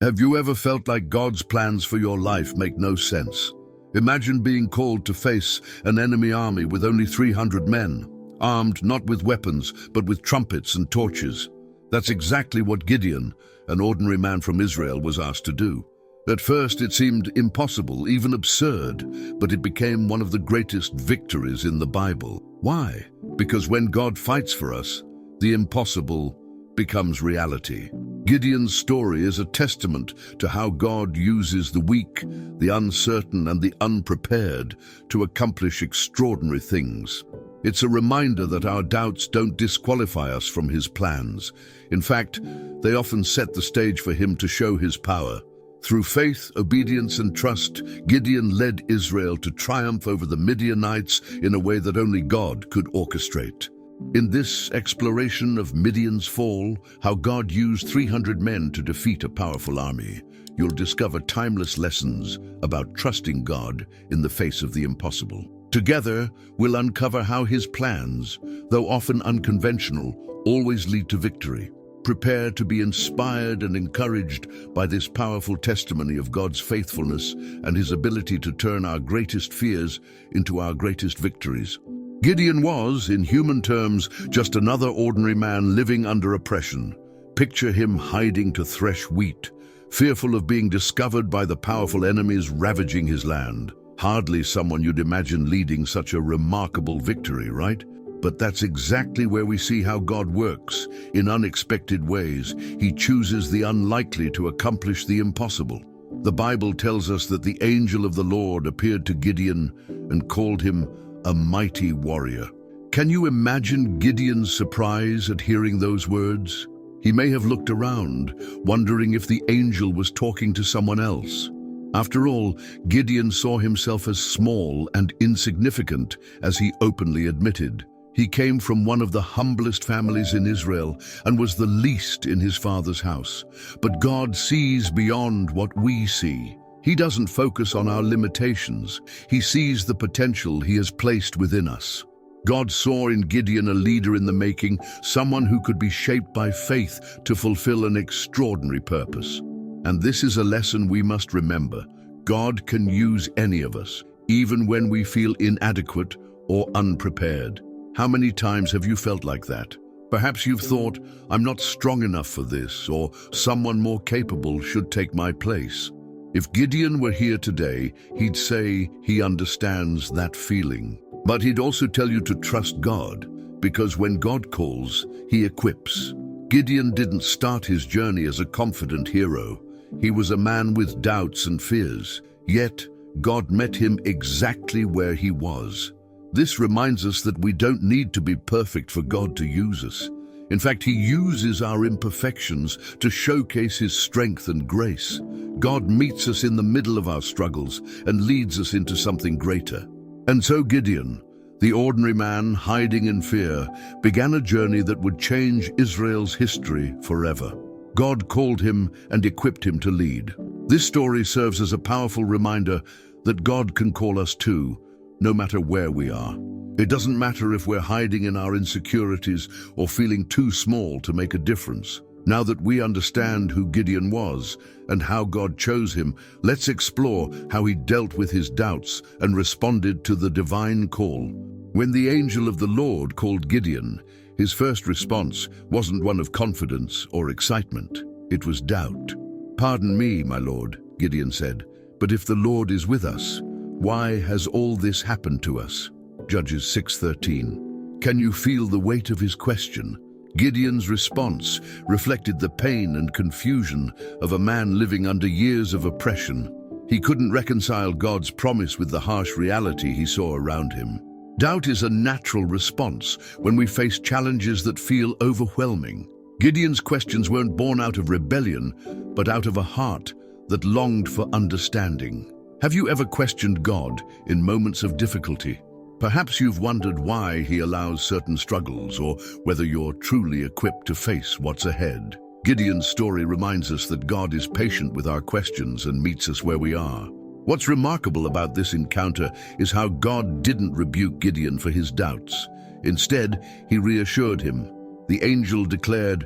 Have you ever felt like God's plans for your life make no sense? Imagine being called to face an enemy army with only 300 men, armed not with weapons, but with trumpets and torches. That's exactly what Gideon, an ordinary man from Israel, was asked to do. At first it seemed impossible, even absurd, but it became one of the greatest victories in the Bible. Why? Because when God fights for us, the impossible becomes reality. Gideon's story is a testament to how God uses the weak, the uncertain, and the unprepared to accomplish extraordinary things. It's a reminder that our doubts don't disqualify us from His plans. In fact, they often set the stage for Him to show His power. Through faith, obedience, and trust, Gideon led Israel to triumph over the Midianites in a way that only God could orchestrate. In this exploration of Midian's fall, how God used 300 men to defeat a powerful army, you'll discover timeless lessons about trusting God in the face of the impossible. Together, we'll uncover how His plans, though often unconventional, always lead to victory. Prepare to be inspired and encouraged by this powerful testimony of God's faithfulness and His ability to turn our greatest fears into our greatest victories. Gideon was, in human terms, just another ordinary man living under oppression. Picture him hiding to thresh wheat, fearful of being discovered by the powerful enemies ravaging his land. Hardly someone you'd imagine leading such a remarkable victory, right? But that's exactly where we see how God works. In unexpected ways, He chooses the unlikely to accomplish the impossible. The Bible tells us that the angel of the Lord appeared to Gideon and called him a mighty warrior. Can you imagine Gideon's surprise at hearing those words? He may have looked around, wondering if the angel was talking to someone else. After all, Gideon saw himself as small and insignificant, as he openly admitted. He came from one of the humblest families in Israel and was the least in his father's house. But God sees beyond what we see. He doesn't focus on our limitations. He sees the potential He has placed within us. God saw in Gideon a leader in the making, someone who could be shaped by faith to fulfill an extraordinary purpose. And this is a lesson we must remember. God can use any of us, even when we feel inadequate or unprepared. How many times have you felt like that? Perhaps you've thought, I'm not strong enough for this, or someone more capable should take my place. If Gideon were here today, he'd say he understands that feeling. But he'd also tell you to trust God, because when God calls, He equips. Gideon didn't start his journey as a confident hero. He was a man with doubts and fears, yet God met him exactly where he was. This reminds us that we don't need to be perfect for God to use us. In fact, He uses our imperfections to showcase His strength and grace. God meets us in the middle of our struggles and leads us into something greater. And so Gideon, the ordinary man hiding in fear, began a journey that would change Israel's history forever. God called him and equipped him to lead. This story serves as a powerful reminder that God can call us too, no matter where we are. It doesn't matter if we're hiding in our insecurities or feeling too small to make a difference. Now that we understand who Gideon was and how God chose him, let's explore how he dealt with his doubts and responded to the divine call. When the angel of the Lord called Gideon, his first response wasn't one of confidence or excitement. It was doubt. "Pardon me, my Lord," Gideon said, "but if the Lord is with us, why has all this happened to us?" Judges 6:13. Can you feel the weight of his question? Gideon's response reflected the pain and confusion of a man living under years of oppression. He couldn't reconcile God's promise with the harsh reality he saw around him. Doubt is a natural response when we face challenges that feel overwhelming. Gideon's questions weren't born out of rebellion, but out of a heart that longed for understanding. Have you ever questioned God in moments of difficulty? Perhaps you've wondered why He allows certain struggles, or whether you're truly equipped to face what's ahead. Gideon's story reminds us that God is patient with our questions and meets us where we are. What's remarkable about this encounter is how God didn't rebuke Gideon for his doubts. Instead, He reassured him. The angel declared,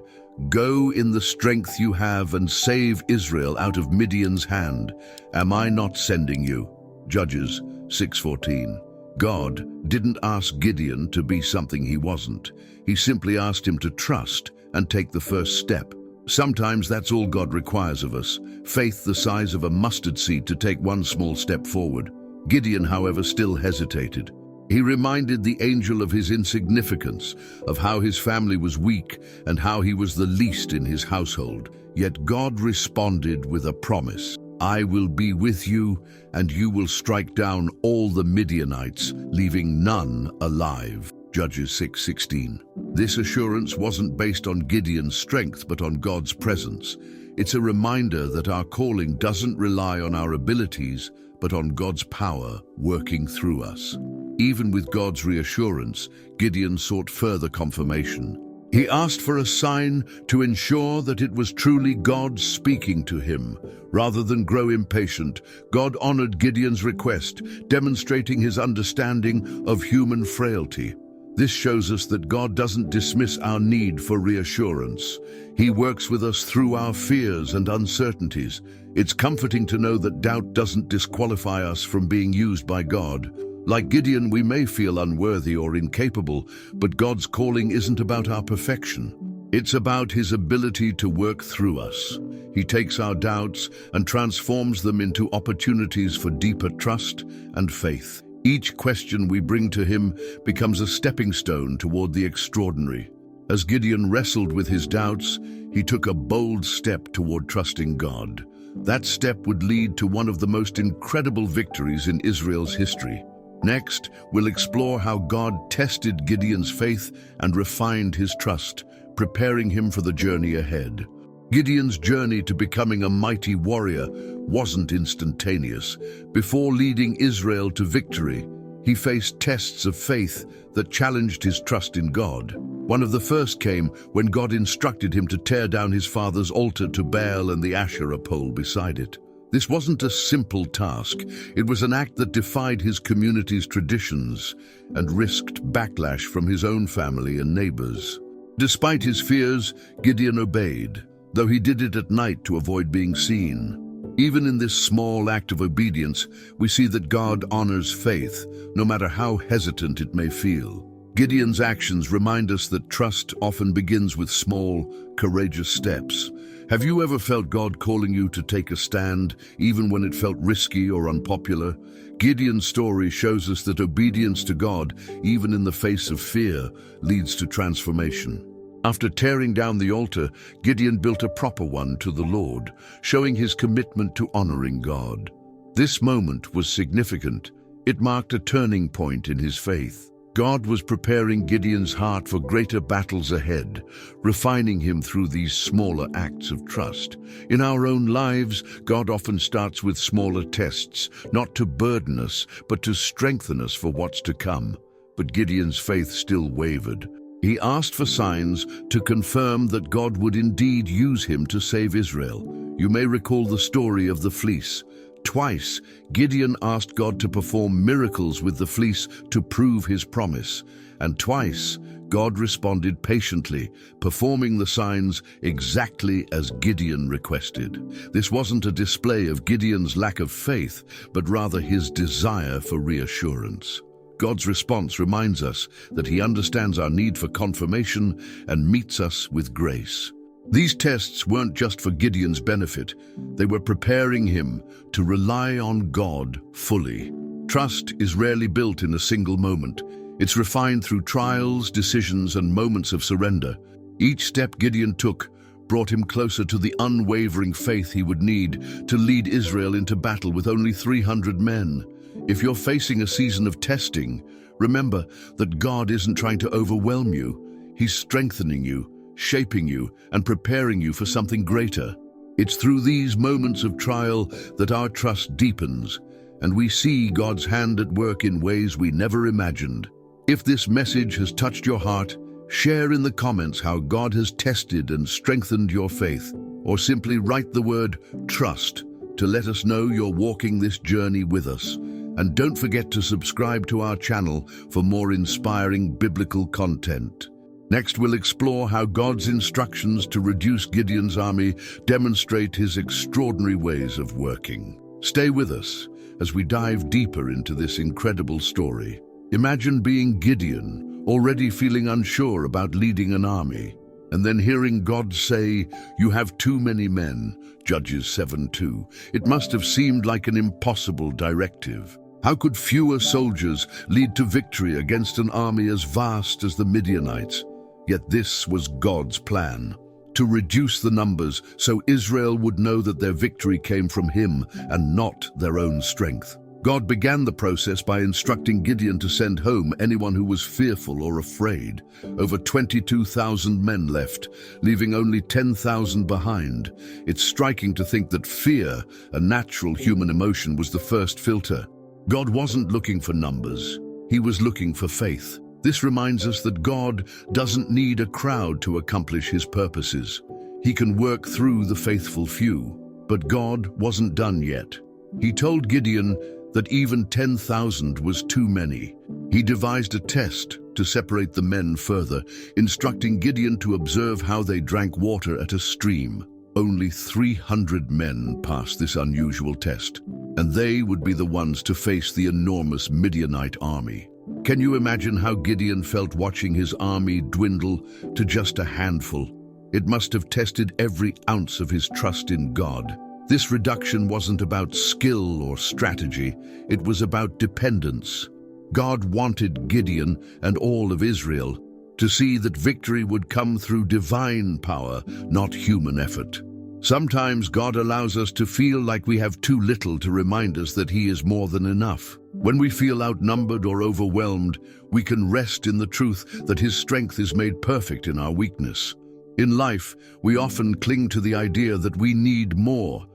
"Go in the strength you have and save Israel out of Midian's hand. Am I not sending you?" Judges 6:14. God didn't ask Gideon to be something he wasn't. He simply asked him to trust and take the first step. Sometimes that's all God requires of us, faith the size of a mustard seed to take one small step forward. Gideon, however, still hesitated. He reminded the angel of his insignificance, of how his family was weak and how he was the least in his household. Yet God responded with a promise. "I will be with you, and you will strike down all the Midianites, leaving none alive." Judges 6:16. This assurance wasn't based on Gideon's strength, but on God's presence. It's a reminder that our calling doesn't rely on our abilities, but on God's power working through us. Even with God's reassurance, Gideon sought further confirmation. He asked for a sign to ensure that it was truly God speaking to him. Rather than grow impatient, God honored Gideon's request, demonstrating his understanding of human frailty. This shows us that God doesn't dismiss our need for reassurance. He works with us through our fears and uncertainties. It's comforting to know that doubt doesn't disqualify us from being used by God. Like Gideon, we may feel unworthy or incapable, but God's calling isn't about our perfection. It's about His ability to work through us. He takes our doubts and transforms them into opportunities for deeper trust and faith. Each question we bring to Him becomes a stepping stone toward the extraordinary. As Gideon wrestled with his doubts, he took a bold step toward trusting God. That step would lead to one of the most incredible victories in Israel's history. Next, we'll explore how God tested Gideon's faith and refined his trust, preparing him for the journey ahead. Gideon's journey to becoming a mighty warrior wasn't instantaneous. Before leading Israel to victory, he faced tests of faith that challenged his trust in God. One of the first came when God instructed him to tear down his father's altar to Baal and the Asherah pole beside it. This wasn't a simple task. It was an act that defied his community's traditions and risked backlash from his own family and neighbors. Despite his fears, Gideon obeyed, though he did it at night to avoid being seen. Even in this small act of obedience, we see that God honors faith, no matter how hesitant it may feel. Gideon's actions remind us that trust often begins with small, courageous steps. Have you ever felt God calling you to take a stand, even when it felt risky or unpopular? Gideon's story shows us that obedience to God, even in the face of fear, leads to transformation. After tearing down the altar, Gideon built a proper one to the Lord, showing his commitment to honoring God. This moment was significant. It marked a turning point in his faith. God was preparing Gideon's heart for greater battles ahead, refining him through these smaller acts of trust. In our own lives, God often starts with smaller tests, not to burden us, but to strengthen us for what's to come. But Gideon's faith still wavered. He asked for signs to confirm that God would indeed use him to save Israel. You may recall the story of the fleece. Twice, Gideon asked God to perform miracles with the fleece to prove his promise. And twice, God responded patiently, performing the signs exactly as Gideon requested. This wasn't a display of Gideon's lack of faith, but rather his desire for reassurance. God's response reminds us that He understands our need for confirmation and meets us with grace. These tests weren't just for Gideon's benefit. They were preparing him to rely on God fully. Trust is rarely built in a single moment. It's refined through trials, decisions, and moments of surrender. Each step Gideon took brought him closer to the unwavering faith he would need to lead Israel into battle with only 300 men. If you're facing a season of testing, remember that God isn't trying to overwhelm you. He's strengthening you, shaping you, and preparing you for something greater. It's through these moments of trial that our trust deepens, and we see God's hand at work in ways we never imagined. If this message has touched your heart, share in the comments how God has tested and strengthened your faith, or simply write the word trust to let us know you're walking this journey with us. And don't forget to subscribe to our channel for more inspiring biblical content. Next, we'll explore how God's instructions to reduce Gideon's army demonstrate his extraordinary ways of working. Stay with us as we dive deeper into this incredible story. Imagine being Gideon, already feeling unsure about leading an army, and then hearing God say, "You have too many men," Judges 7:2. It must have seemed like an impossible directive. How could fewer soldiers lead to victory against an army as vast as the Midianites? Yet this was God's plan, to reduce the numbers so Israel would know that their victory came from him and not their own strength. God began the process by instructing Gideon to send home anyone who was fearful or afraid. Over 22,000 men left, leaving only 10,000 behind. It's striking to think that fear, a natural human emotion, was the first filter. God wasn't looking for numbers. He was looking for faith. This reminds us that God doesn't need a crowd to accomplish his purposes. He can work through the faithful few. But God wasn't done yet. He told Gideon that even 10,000 was too many. He devised a test to separate the men further, instructing Gideon to observe how they drank water at a stream. Only 300 men passed this unusual test, and they would be the ones to face the enormous Midianite army. Can you imagine how Gideon felt watching his army dwindle to just a handful? It must have tested every ounce of his trust in God. This reduction wasn't about skill or strategy, it was about dependence. God wanted Gideon and all of Israel to see that victory would come through divine power, not human effort. Sometimes God allows us to feel like we have too little to remind us that He is more than enough. When we feel outnumbered or overwhelmed, we can rest in the truth that His strength is made perfect in our weakness. In life, we often cling to the idea that we need more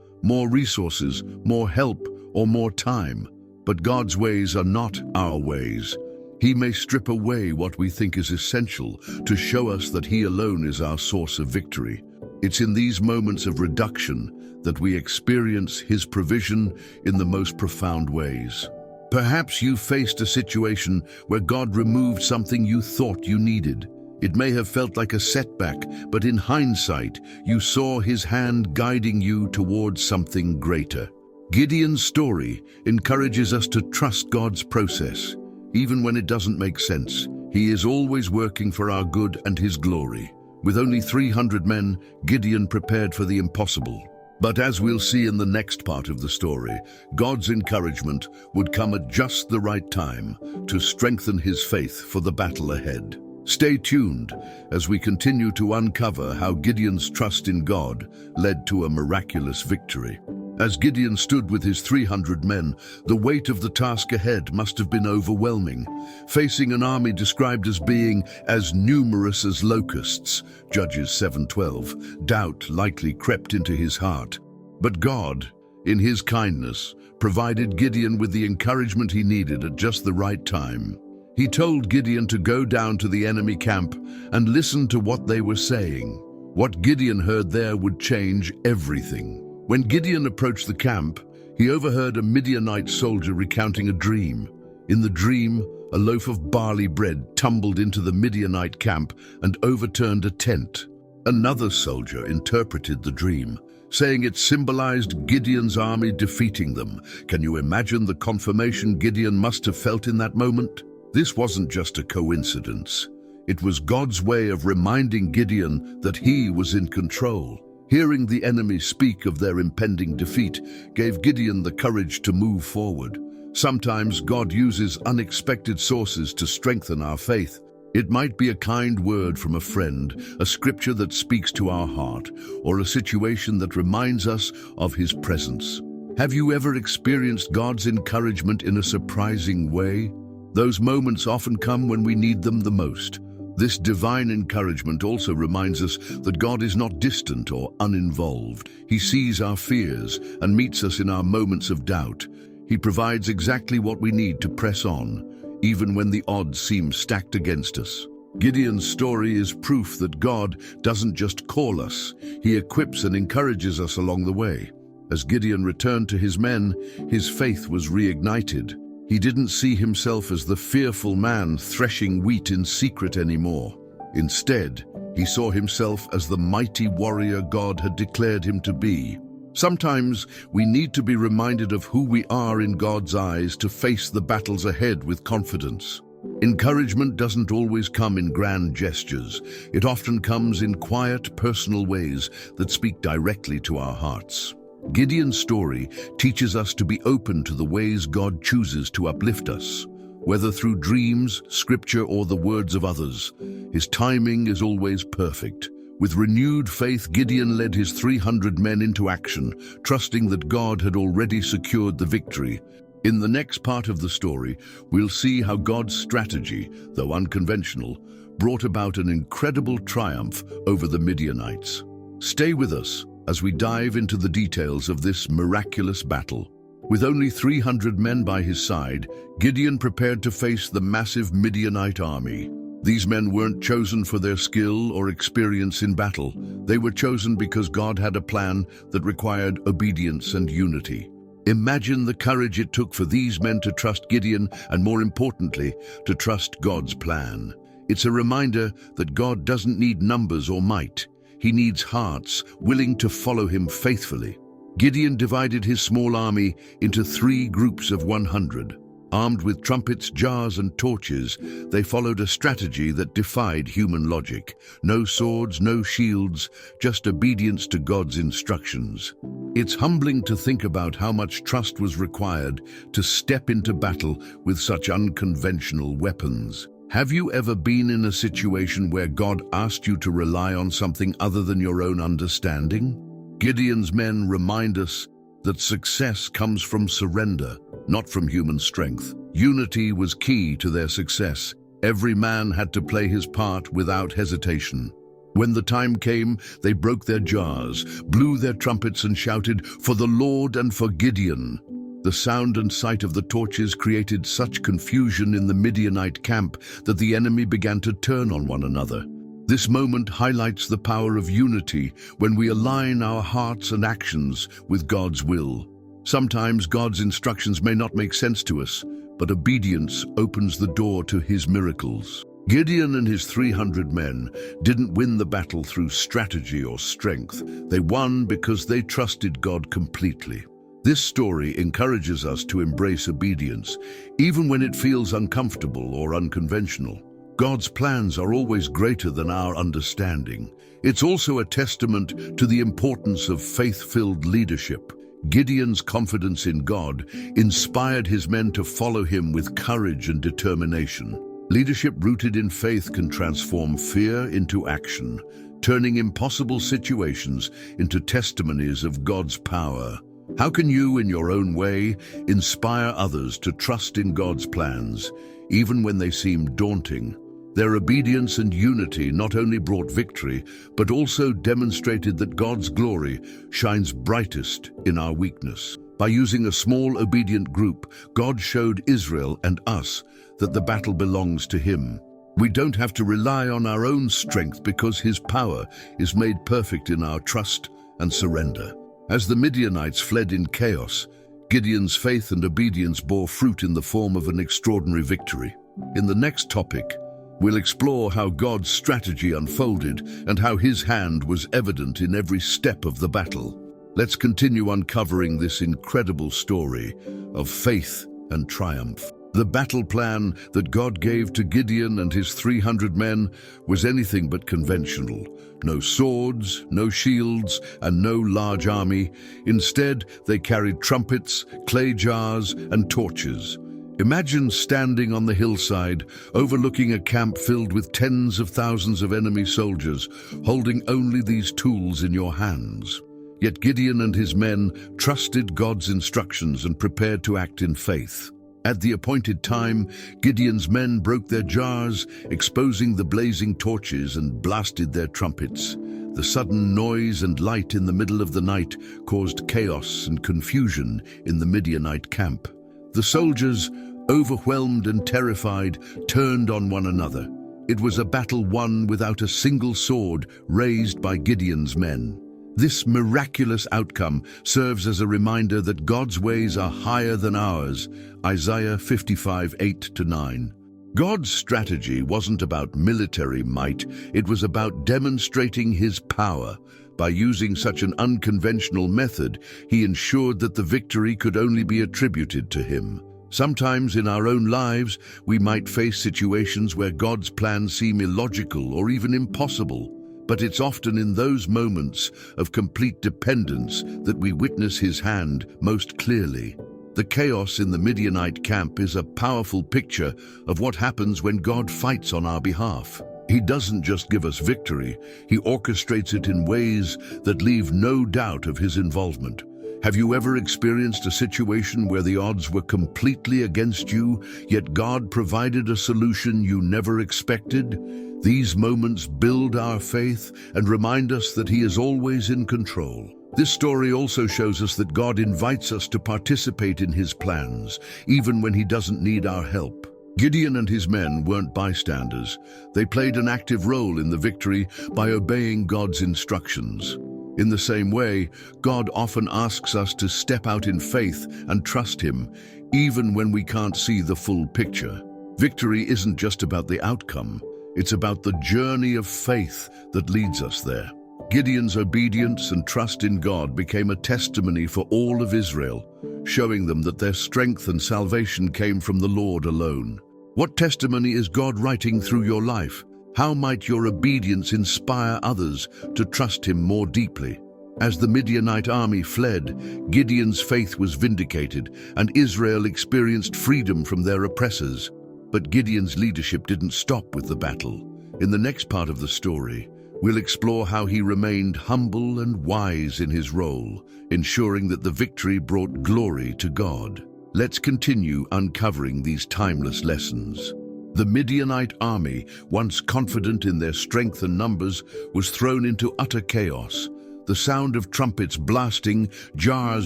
resources, more help, or more time. But God's ways are not our ways. He may strip away what we think is essential to show us that He alone is our source of victory. It's in these moments of reduction that we experience His provision in the most profound ways. Perhaps you faced a situation where God removed something you thought you needed. It may have felt like a setback, but in hindsight, you saw His hand guiding you towards something greater. Gideon's story encourages us to trust God's process. Even when it doesn't make sense, He is always working for our good and His glory. With only 300 men, Gideon prepared for the impossible. But as we'll see in the next part of the story, God's encouragement would come at just the right time to strengthen his faith for the battle ahead. Stay tuned as we continue to uncover how Gideon's trust in God led to a miraculous victory. As Gideon stood with his 300 men, the weight of the task ahead must have been overwhelming. Facing an army described as being as numerous as locusts, Judges 7:12, doubt likely crept into his heart. But God, in His kindness, provided Gideon with the encouragement he needed at just the right time. He told Gideon to go down to the enemy camp and listen to what they were saying. What Gideon heard there would change everything. When Gideon approached the camp, he overheard a Midianite soldier recounting a dream. In the dream, a loaf of barley bread tumbled into the Midianite camp and overturned a tent. Another soldier interpreted the dream, saying it symbolized Gideon's army defeating them. Can you imagine the confirmation Gideon must have felt in that moment? This wasn't just a coincidence. It was God's way of reminding Gideon that He was in control. Hearing the enemy speak of their impending defeat gave Gideon the courage to move forward. Sometimes God uses unexpected sources to strengthen our faith. It might be a kind word from a friend, a scripture that speaks to our heart, or a situation that reminds us of His presence. Have you ever experienced God's encouragement in a surprising way? Those moments often come when we need them the most. This divine encouragement also reminds us that God is not distant or uninvolved. He sees our fears and meets us in our moments of doubt. He provides exactly what we need to press on, even when the odds seem stacked against us. Gideon's story is proof that God doesn't just call us, He equips and encourages us along the way. As Gideon returned to his men, his faith was reignited. He didn't see himself as the fearful man threshing wheat in secret anymore. Instead, he saw himself as the mighty warrior God had declared him to be. Sometimes we need to be reminded of who we are in God's eyes to face the battles ahead with confidence. Encouragement doesn't always come in grand gestures. It often comes in quiet, personal ways that speak directly to our hearts. Gideon's story teaches us to be open to the ways God chooses to uplift us. Whether through dreams, scripture, or the words of others, his timing is always perfect. With renewed faith, Gideon led his 300 men into action, trusting that God had already secured the victory. In the next part of the story, we'll see how God's strategy, though unconventional, brought about an incredible triumph over the Midianites. Stay with us as we dive into the details of this miraculous battle. With only 300 men by his side, Gideon prepared to face the massive Midianite army. These men weren't chosen for their skill or experience in battle. They were chosen because God had a plan that required obedience and unity. Imagine the courage it took for these men to trust Gideon and, more importantly, to trust God's plan. It's a reminder that God doesn't need numbers or might. He needs hearts willing to follow him faithfully. Gideon divided his small army into 3 groups of 100. Armed with trumpets, jars, and torches, they followed a strategy that defied human logic. No swords, no shields, just obedience to God's instructions. It's humbling to think about how much trust was required to step into battle with such unconventional weapons. Have you ever been in a situation where God asked you to rely on something other than your own understanding? Gideon's men remind us that success comes from surrender, not from human strength. Unity was key to their success. Every man had to play his part without hesitation. When the time came, they broke their jars, blew their trumpets, and shouted, "For the Lord and for Gideon." The sound and sight of the torches created such confusion in the Midianite camp that the enemy began to turn on one another. This moment highlights the power of unity when we align our hearts and actions with God's will. Sometimes God's instructions may not make sense to us, but obedience opens the door to his miracles. Gideon and his 300 men didn't win the battle through strategy or strength. They won because they trusted God completely. This story encourages us to embrace obedience, even when it feels uncomfortable or unconventional. God's plans are always greater than our understanding. It's also a testament to the importance of faith-filled leadership. Gideon's confidence in God inspired his men to follow him with courage and determination. Leadership rooted in faith can transform fear into action, turning impossible situations into testimonies of God's power. How can you, in your own way, inspire others to trust in God's plans, even when they seem daunting? Their obedience and unity not only brought victory, but also demonstrated that God's glory shines brightest in our weakness. By using a small, obedient group, God showed Israel and us that the battle belongs to him. We don't have to rely on our own strength because his power is made perfect in our trust and surrender. As the Midianites fled in chaos, Gideon's faith and obedience bore fruit in the form of an extraordinary victory. In the next topic, we'll explore how God's strategy unfolded and how his hand was evident in every step of the battle. Let's continue uncovering this incredible story of faith and triumph. The battle plan that God gave to Gideon and his 300 men was anything but conventional. No swords, no shields, and no large army. Instead, they carried trumpets, clay jars, and torches. Imagine standing on the hillside, overlooking a camp filled with tens of thousands of enemy soldiers, holding only these tools in your hands. Yet Gideon and his men trusted God's instructions and prepared to act in faith. At the appointed time, Gideon's men broke their jars, exposing the blazing torches, and blasted their trumpets. The sudden noise and light in the middle of the night caused chaos and confusion in the Midianite camp. The soldiers, overwhelmed and terrified, turned on one another. It was a battle won without a single sword raised by Gideon's men. This miraculous outcome serves as a reminder that God's ways are higher than ours. Isaiah 55:8-9. God's strategy wasn't about military might, it was about demonstrating his power. By using such an unconventional method, he ensured that the victory could only be attributed to him. Sometimes in our own lives, we might face situations where God's plans seem illogical or even impossible. But it's often in those moments of complete dependence that we witness his hand most clearly. The chaos in the Midianite camp is a powerful picture of what happens when God fights on our behalf. He doesn't just give us victory, he orchestrates it in ways that leave no doubt of his involvement. Have you ever experienced a situation where the odds were completely against you, yet God provided a solution you never expected? These moments build our faith and remind us that he is always in control. This story also shows us that God invites us to participate in his plans, even when he doesn't need our help. Gideon and his men weren't bystanders. They played an active role in the victory by obeying God's instructions. In the same way, God often asks us to step out in faith and trust him, even when we can't see the full picture. Victory isn't just about the outcome, it's about the journey of faith that leads us there. Gideon's obedience and trust in God became a testimony for all of Israel, showing them that their strength and salvation came from the Lord alone. What testimony is God writing through your life? How might your obedience inspire others to trust him more deeply? As the Midianite army fled, Gideon's faith was vindicated, and Israel experienced freedom from their oppressors. But Gideon's leadership didn't stop with the battle. In the next part of the story, we'll explore how he remained humble and wise in his role, ensuring that the victory brought glory to God. Let's continue uncovering these timeless lessons. The Midianite army, once confident in their strength and numbers, was thrown into utter chaos. The sound of trumpets blasting, jars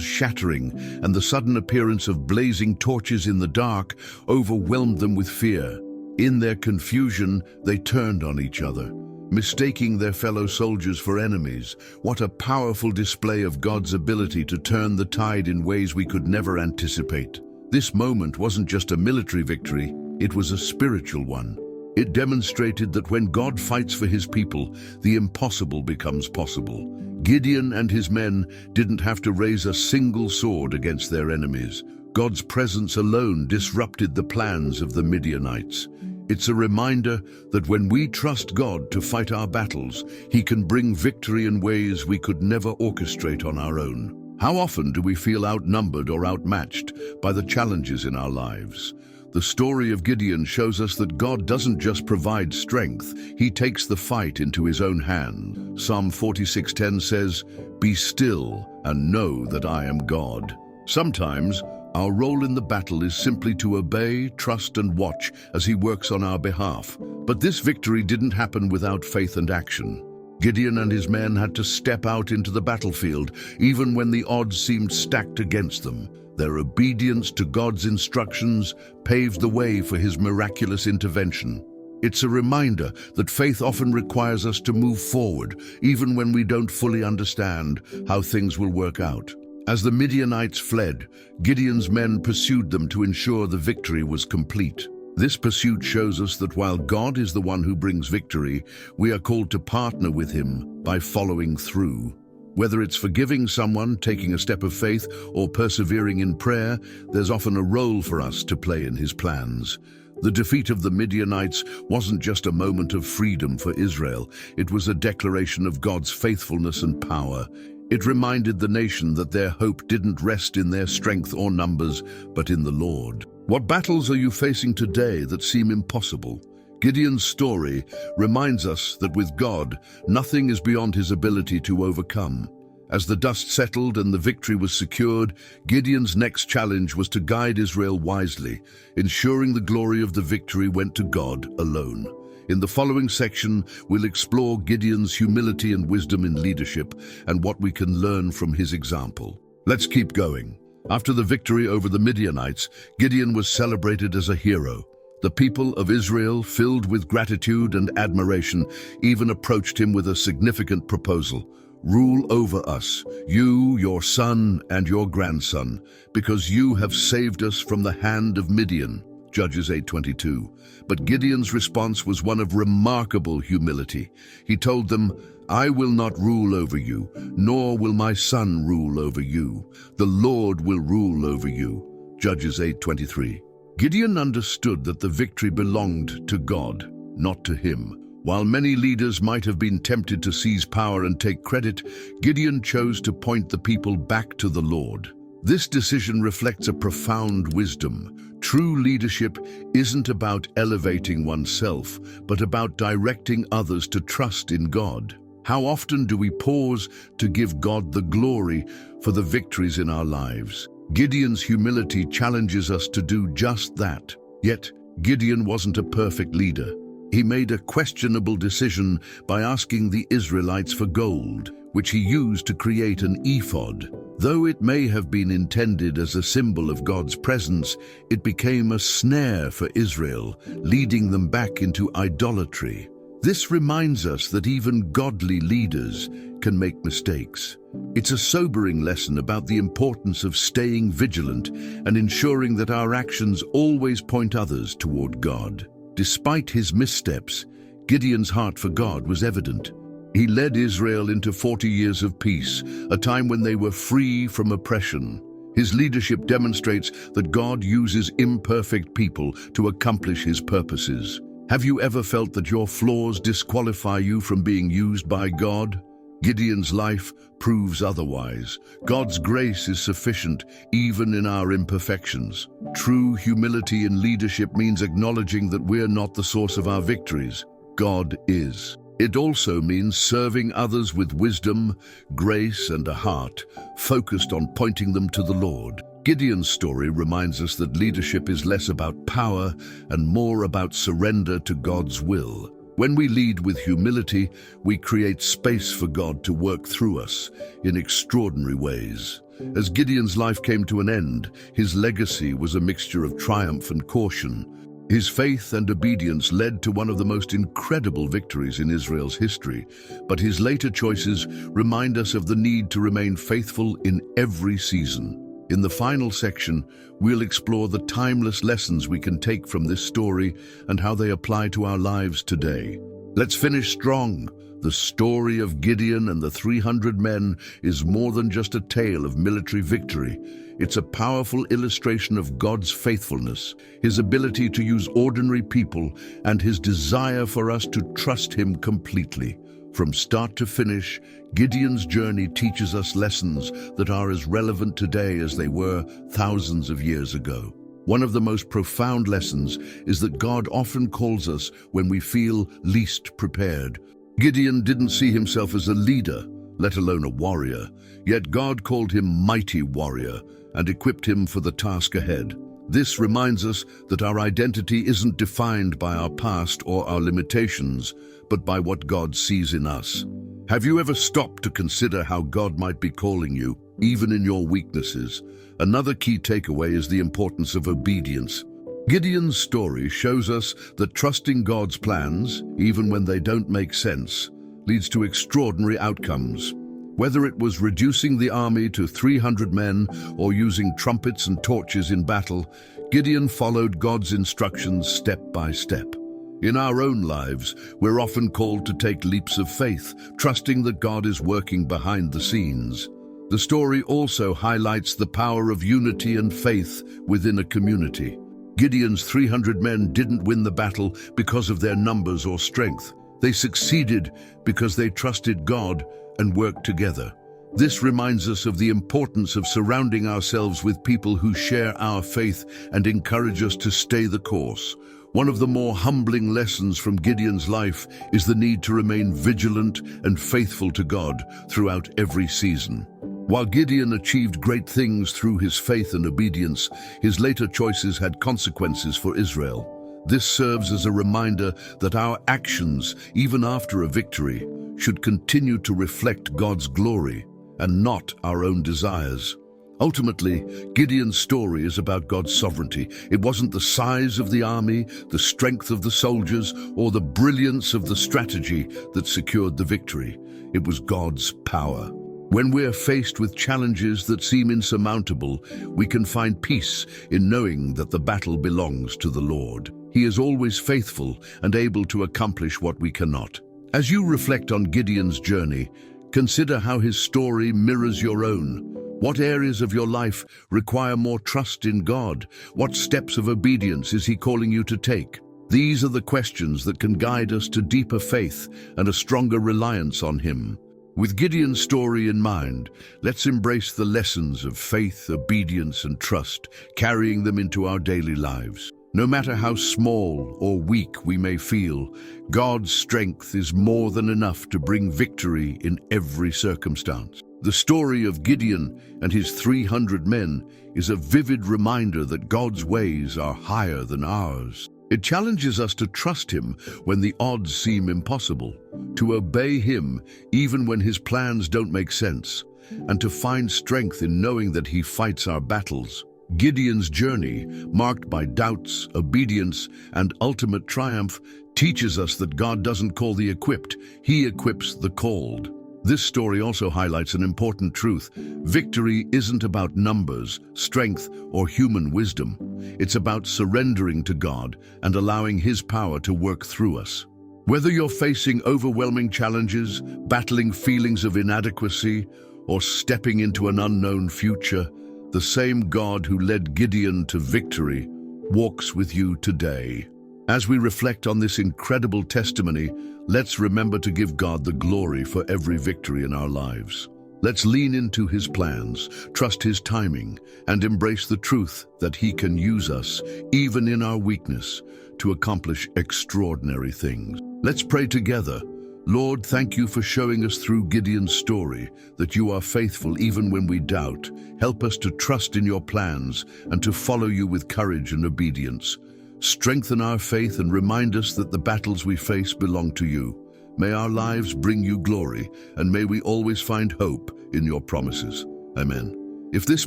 shattering, and the sudden appearance of blazing torches in the dark overwhelmed them with fear. In their confusion, they turned on each other, mistaking their fellow soldiers for enemies. What a powerful display of God's ability to turn the tide in ways we could never anticipate. This moment wasn't just a military victory, it was a spiritual one. It demonstrated that when God fights for his people, the impossible becomes possible. Gideon and his men didn't have to raise a single sword against their enemies. God's presence alone disrupted the plans of the Midianites. It's a reminder that when we trust God to fight our battles, he can bring victory in ways we could never orchestrate on our own. How often do we feel outnumbered or outmatched by the challenges in our lives? The story of Gideon shows us that God doesn't just provide strength, he takes the fight into his own hand. Psalm 46:10 says, "Be still and know that I am God." Sometimes, our role in the battle is simply to obey, trust, and watch as he works on our behalf. But this victory didn't happen without faith and action. Gideon and his men had to step out into the battlefield, even when the odds seemed stacked against them. Their obedience to God's instructions paved the way for his miraculous intervention. It's a reminder that faith often requires us to move forward, even when we don't fully understand how things will work out. As the Midianites fled, Gideon's men pursued them to ensure the victory was complete. This pursuit shows us that while God is the one who brings victory, we are called to partner with him by following through. Whether it's forgiving someone, taking a step of faith, or persevering in prayer, there's often a role for us to play in his plans. The defeat of the Midianites wasn't just a moment of freedom for Israel, it was a declaration of God's faithfulness and power. It reminded the nation that their hope didn't rest in their strength or numbers, but in the Lord. What battles are you facing today that seem impossible? Gideon's story reminds us that with God, nothing is beyond his ability to overcome. As the dust settled and the victory was secured, Gideon's next challenge was to guide Israel wisely, ensuring the glory of the victory went to God alone. In the following section, we'll explore Gideon's humility and wisdom in leadership and what we can learn from his example. Let's keep going. After the victory over the Midianites, Gideon was celebrated as a hero. The people of Israel, filled with gratitude and admiration, even approached him with a significant proposal. "Rule over us, you, your son, and your grandson, because you have saved us from the hand of Midian." Judges 8:22. But Gideon's response was one of remarkable humility. He told them, "I will not rule over you, nor will my son rule over you. The Lord will rule over you." Judges 8:23. Gideon understood that the victory belonged to God, not to him. While many leaders might have been tempted to seize power and take credit, Gideon chose to point the people back to the Lord. This decision reflects a profound wisdom. True leadership isn't about elevating oneself, but about directing others to trust in God. How often do we pause to give God the glory for the victories in our lives? Gideon's humility challenges us to do just that. Yet, Gideon wasn't a perfect leader. He made a questionable decision by asking the Israelites for gold, which he used to create an ephod. Though it may have been intended as a symbol of God's presence, it became a snare for Israel, leading them back into idolatry. This reminds us that even godly leaders can make mistakes. It's a sobering lesson about the importance of staying vigilant and ensuring that our actions always point others toward God. Despite his missteps, Gideon's heart for God was evident. He led Israel into 40 years of peace, a time when they were free from oppression. His leadership demonstrates that God uses imperfect people to accomplish his purposes. Have you ever felt that your flaws disqualify you from being used by God? Gideon's life proves otherwise. God's grace is sufficient even in our imperfections. True humility in leadership means acknowledging that we're not the source of our victories. God is. It also means serving others with wisdom, grace, and a heart focused on pointing them to the Lord. Gideon's story reminds us that leadership is less about power and more about surrender to God's will. When we lead with humility, we create space for God to work through us in extraordinary ways. As Gideon's life came to an end, his legacy was a mixture of triumph and caution. His faith and obedience led to one of the most incredible victories in Israel's history, but his later choices remind us of the need to remain faithful in every season. In the final section, we'll explore the timeless lessons we can take from this story and how they apply to our lives today. Let's finish strong. The story of Gideon and the 300 men is more than just a tale of military victory. It's a powerful illustration of God's faithfulness, his ability to use ordinary people, and his desire for us to trust him completely. From start to finish, Gideon's journey teaches us lessons that are as relevant today as they were thousands of years ago. One of the most profound lessons is that God often calls us when we feel least prepared. Gideon didn't see himself as a leader, let alone a warrior, yet God called him mighty warrior and equipped him for the task ahead. This reminds us that our identity isn't defined by our past or our limitations, but by what God sees in us. Have you ever stopped to consider how God might be calling you, even in your weaknesses? Another key takeaway is the importance of obedience. Gideon's story shows us that trusting God's plans, even when they don't make sense, leads to extraordinary outcomes. Whether it was reducing the army to 300 men or using trumpets and torches in battle, Gideon followed God's instructions step by step. In our own lives, we're often called to take leaps of faith, trusting that God is working behind the scenes. The story also highlights the power of unity and faith within a community. Gideon's 300 men didn't win the battle because of their numbers or strength. They succeeded because they trusted God and worked together. This reminds us of the importance of surrounding ourselves with people who share our faith and encourage us to stay the course. One of the more humbling lessons from Gideon's life is the need to remain vigilant and faithful to God throughout every season. While Gideon achieved great things through his faith and obedience, his later choices had consequences for Israel. This serves as a reminder that our actions, even after a victory, should continue to reflect God's glory and not our own desires. Ultimately, Gideon's story is about God's sovereignty. It wasn't the size of the army, the strength of the soldiers, or the brilliance of the strategy that secured the victory. It was God's power. When we're faced with challenges that seem insurmountable, we can find peace in knowing that the battle belongs to the Lord. He is always faithful and able to accomplish what we cannot. As you reflect on Gideon's journey, consider how his story mirrors your own. What areas of your life require more trust in God? What steps of obedience is He calling you to take? These are the questions that can guide us to deeper faith and a stronger reliance on Him. With Gideon's story in mind, let's embrace the lessons of faith, obedience, and trust, carrying them into our daily lives. No matter how small or weak we may feel, God's strength is more than enough to bring victory in every circumstance. The story of Gideon and his 300 men is a vivid reminder that God's ways are higher than ours. It challenges us to trust Him when the odds seem impossible, to obey Him even when His plans don't make sense, and to find strength in knowing that He fights our battles. Gideon's journey, marked by doubts, obedience, and ultimate triumph, teaches us that God doesn't call the equipped, He equips the called. This story also highlights an important truth. Victory isn't about numbers, strength, or human wisdom. It's about surrendering to God and allowing His power to work through us. Whether you're facing overwhelming challenges, battling feelings of inadequacy, or stepping into an unknown future, the same God who led Gideon to victory walks with you today. As we reflect on this incredible testimony, let's remember to give God the glory for every victory in our lives. Let's lean into His plans, trust His timing, and embrace the truth that He can use us, even in our weakness, to accomplish extraordinary things. Let's pray together. Lord, thank You for showing us through Gideon's story that You are faithful even when we doubt. Help us to trust in Your plans and to follow You with courage and obedience. Strengthen our faith and remind us that the battles we face belong to You. May our lives bring You glory, and may we always find hope in Your promises. Amen. If this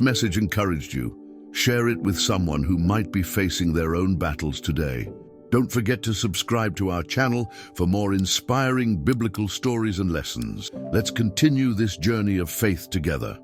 message encouraged you, share it with someone who might be facing their own battles today. Don't forget to subscribe to our channel for more inspiring biblical stories and lessons. Let's continue this journey of faith together.